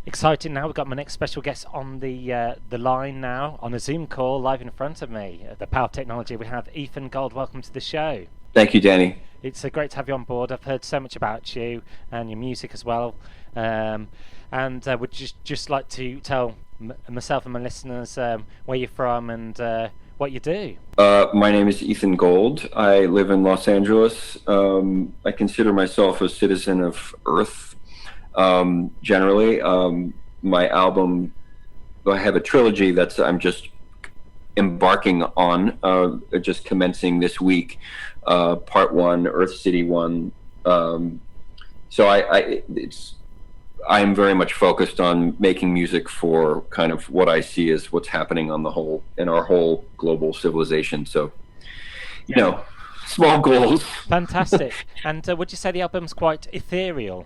Exciting now. We've got my next special guest on the line now, on a Zoom call, live in front of me. The power of technology. We have Ethan Gold. Welcome to the show. Thank you, Danny. It's great to have you on board. I've heard so much about you and your music as well, and would just like to tell myself and my listeners where you're from and what you do. My name is Ethan Gold. I live in Los Angeles. I consider myself a citizen of Earth. Generally, my album, I have a trilogy I'm just embarking on, just commencing this week. Part one, Earth City one. So I'm very much focused on making music for kind of what I see as what's happening in our whole global civilization. So, small goals. Fantastic. And would you say the album's quite ethereal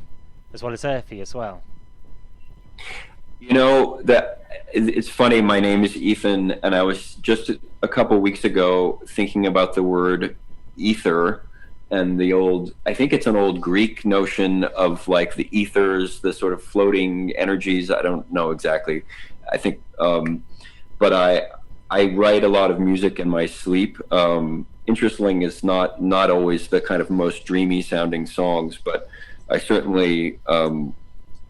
as well as earthy as well? That it's funny. My name is Ethan, and I was just a couple weeks ago thinking about the word ether and I think it's an old Greek notion of like the ethers, the sort of floating energies. I don't know exactly. I think, but I write a lot of music in my sleep. Interesting is not always the kind of most dreamy sounding songs, but I certainly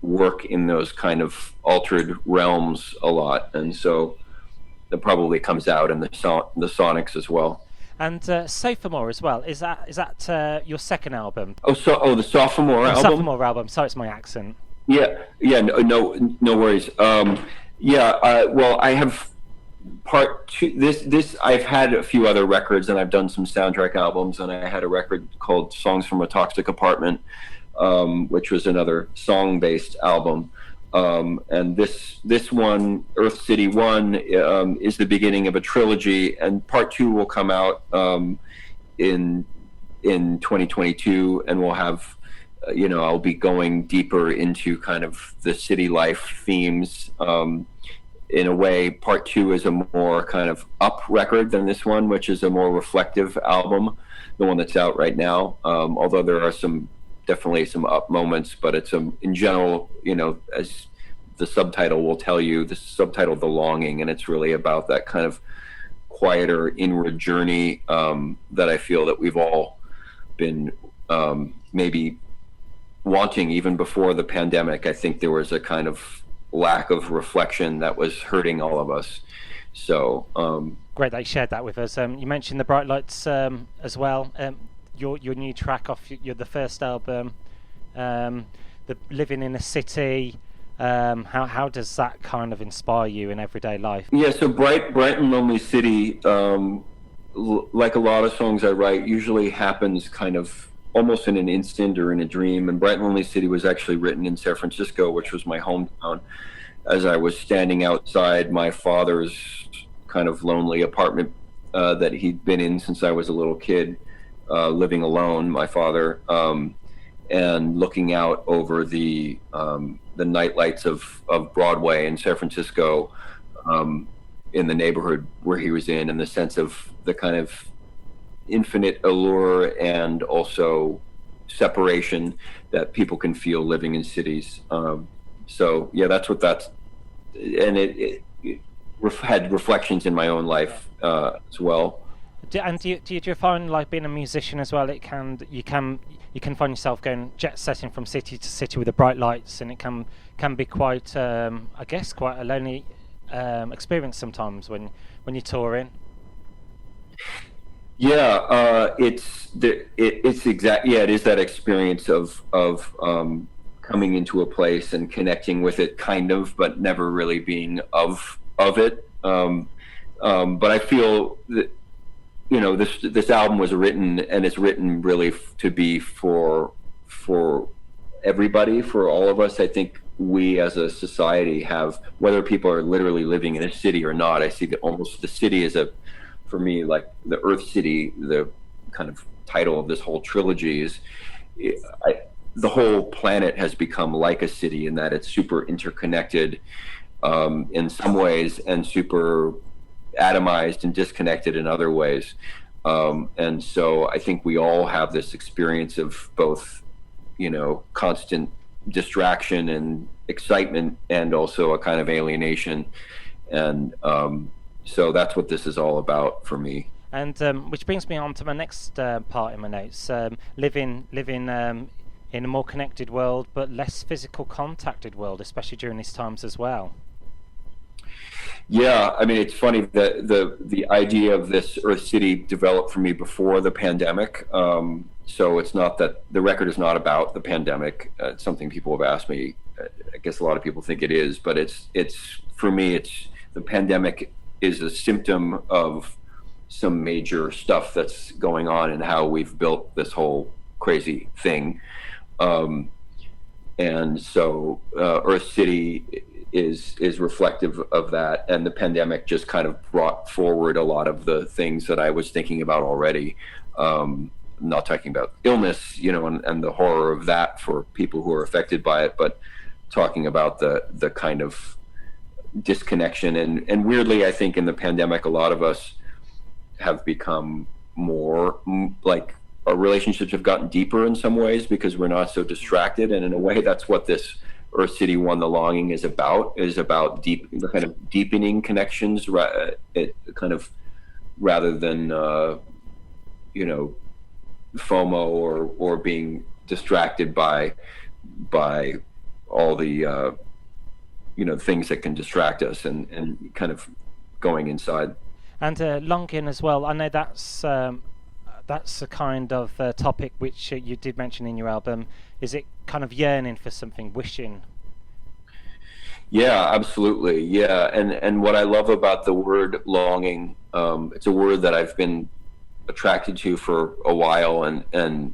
work in those kind of altered realms a lot, and so that probably comes out in the sonics as well. And Sophomore as well. Is that your second album? The Sophomore album. Sophomore album. Sorry, it's my accent. Yeah. No worries. Well, I have part two. This I've had a few other records, and I've done some soundtrack albums, and I had a record called "Songs from a Toxic Apartment," which was another song-based album. And this one, Earth City 1, is the beginning of a trilogy, and part 2 will come out in 2022, and we'll have, I'll be going deeper into kind of the city life themes. In a way, part 2 is a more kind of up record than this one, which is a more reflective album, the one that's out right now. Although there are definitely some up moments, but it's in general, as the subtitle will tell you, the subtitle "The Longing," and it's really about that kind of quieter inward journey that I feel that we've all been maybe wanting even before the pandemic. I think there was a kind of lack of reflection that was hurting all of us. So great that you shared that with us. You mentioned the Bright Lights as well. Your new track off the first album, the living in a city. How does that kind of inspire you in everyday life? Yeah, so Bright and Lonely City, like a lot of songs I write, usually happens kind of almost in an instant or in a dream. And Bright and Lonely City was actually written in San Francisco, which was my hometown, as I was standing outside my father's kind of lonely apartment that he'd been in since I was a little kid. Living alone, my father, and looking out over the night lights of Broadway in San Francisco, in the neighborhood where he was in, and the sense of the kind of infinite allure and also separation that people can feel living in cities. So yeah, and it had reflections in my own life as well. Do you find, like, being a musician as well, you can find yourself going jet setting from city to city with the bright lights, and it can be quite I guess quite a lonely experience sometimes when you're touring? Yeah, it is that experience of coming into a place and connecting with it, kind of, but never really being of it. But I feel that this album was written, and it's written really to be for everybody, for all of us. I think we as a society have, whether people are literally living in a city or not, I see that almost the city is for me, like the Earth City, the kind of title of this whole trilogy is, the whole planet has become like a city in that it's super interconnected in some ways, and super atomized and disconnected in other ways. And so I think we all have this experience of both, constant distraction excitement and also a kind of alienation. And so that's what this is all about for me. And which brings me on to my next part in my notes: living in a more connected world, but less physical contacted world, especially during these times as well. Yeah, I mean, it's funny that the idea of this Earth City developed for me before the pandemic. So it's not that the record is not about the pandemic. It's something people have asked me. I guess a lot of people think it is, but it's for me, it's the pandemic is a symptom of some major stuff that's going on and how we've built this whole crazy thing. And so Earth City is reflective of that, and the pandemic just kind of brought forward a lot of the things that I was thinking about already. Not talking about illness, and the horror of that for people who are affected by it, but talking about the kind of disconnection. And weirdly, I think in the pandemic, a lot of us have become more like our relationships have gotten deeper in some ways because we're not so distracted. And in a way, that's what this Earth City One, The Longing is about the kind of deepening connections, it kind of rather than, FOMO or being distracted by all the, things that can distract us and kind of going inside. And longing as well. I know that's a kind of topic which you did mention in your album. Is it kind of yearning for something, wishing? Yeah, absolutely. Yeah, and what I love about the word longing, it's a word that I've been attracted to for a while, and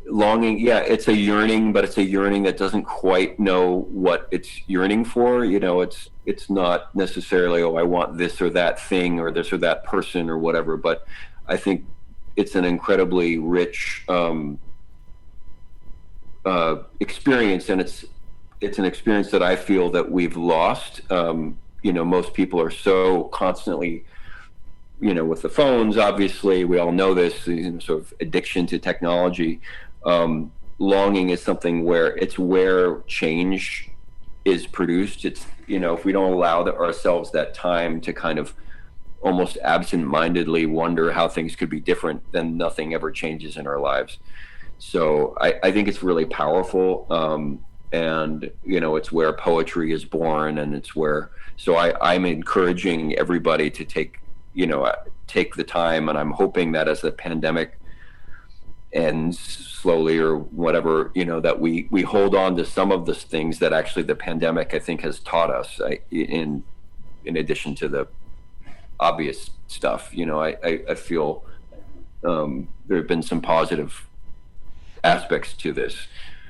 longing. Yeah, it's a yearning, but it's a yearning that doesn't quite know what it's yearning for. It's not necessarily, oh, I want this or that thing or this or that person or whatever. But I think it's an incredibly rich experience, and it's an experience that I feel that we've lost. Most people are so constantly, with the phones, obviously, we all know this, sort of addiction to technology. Longing is something where change is produced. It's, if we don't allow ourselves that time to kind of almost absent-mindedly wonder how things could be different, then nothing ever changes in our lives. So I think it's really powerful. And it's where poetry is born, and it's where, so I'm encouraging everybody to take the time, and I'm hoping that as the pandemic ends slowly or whatever, that we hold on to some of the things that actually the pandemic, I think, has taught us, in addition to the obvious stuff. I feel there have been some positive aspects to this.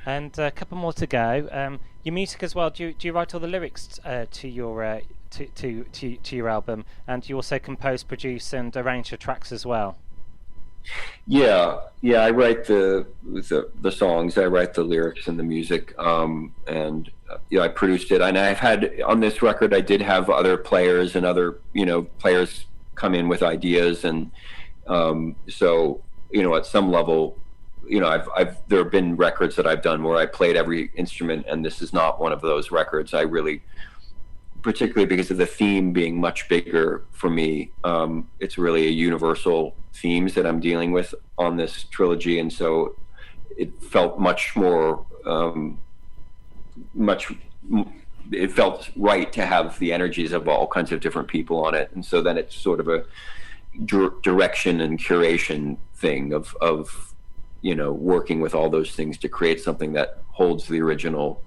And a couple more to go. Your music as well. Do you write all the lyrics to your to your album, and you also compose, produce, and arrange the tracks as well? Yeah. I write the songs. I write the lyrics and the music. And I produced it. And I've had on this record, I did have other players and other players come in with ideas, and so at some level. There have been records that I've done where I played every instrument, and this is not one of those records. I really, particularly because of the theme being much bigger for me, it's really a universal themes that I'm dealing with on this trilogy, and so it felt much more, it felt right to have the energies of all kinds of different people on it, and so then it's sort of a direction and curation thing of working with all those things to create something that holds the original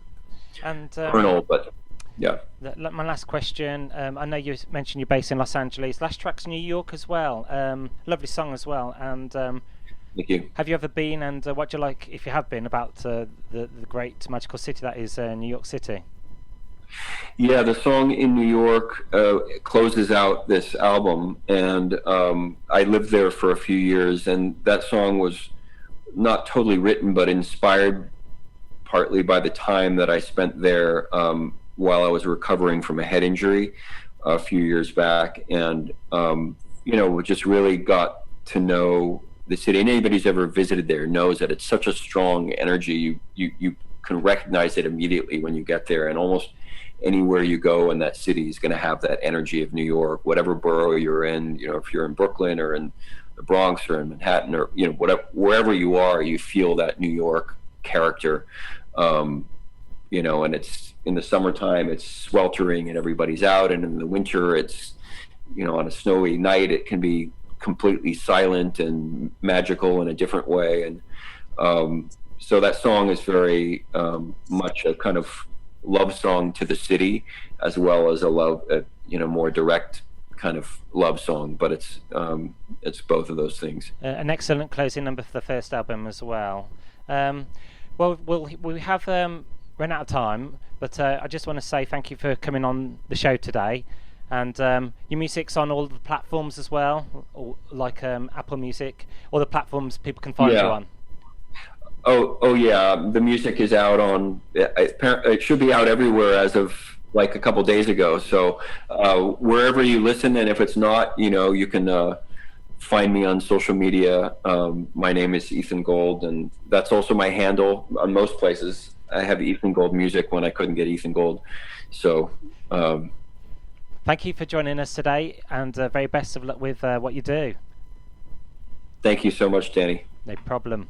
and kernel. But yeah. My last question. I know you mentioned you're based in Los Angeles. Last track's New York as well. Lovely song as well. And thank you. Have you ever been? And what do you like, if you have been, about the great magical city that is New York City? Yeah, the song In New York closes out this album, and I lived there for a few years, and that song was not totally written, but inspired partly by the time that I spent there while I was recovering from a head injury a few years back, and just really got to know the city. And anybody who's ever visited there knows that it's such a strong energy. You can recognize it immediately when you get there, and almost anywhere you go in that city is going to have that energy of New York, whatever borough you're in. If you're in Brooklyn or in the Bronx or in Manhattan, or whatever, wherever you are, you feel that New York character. And it's in the summertime, it's sweltering and everybody's out, and in the winter, it's on a snowy night, it can be completely silent and magical in a different way. And so that song is very much a kind of love song to the city, as well as more direct kind of love song. But it's both of those things. An excellent closing number for the first album as well. Well, we have run out of time, but I just want to say thank you for coming on the show today. And your music's on all the platforms as well, like Apple Music, all the platforms people can find you on. Oh yeah, the music is out on. It should be out everywhere as of like a couple days ago. So wherever you listen, and if it's not, you can find me on social media. My name is Ethan Gold, and that's also my handle on most places. I have Ethan Gold Music when I couldn't get Ethan Gold. So thank you for joining us today, and very best of luck with what you do. Thank you so much, Danny. No problem.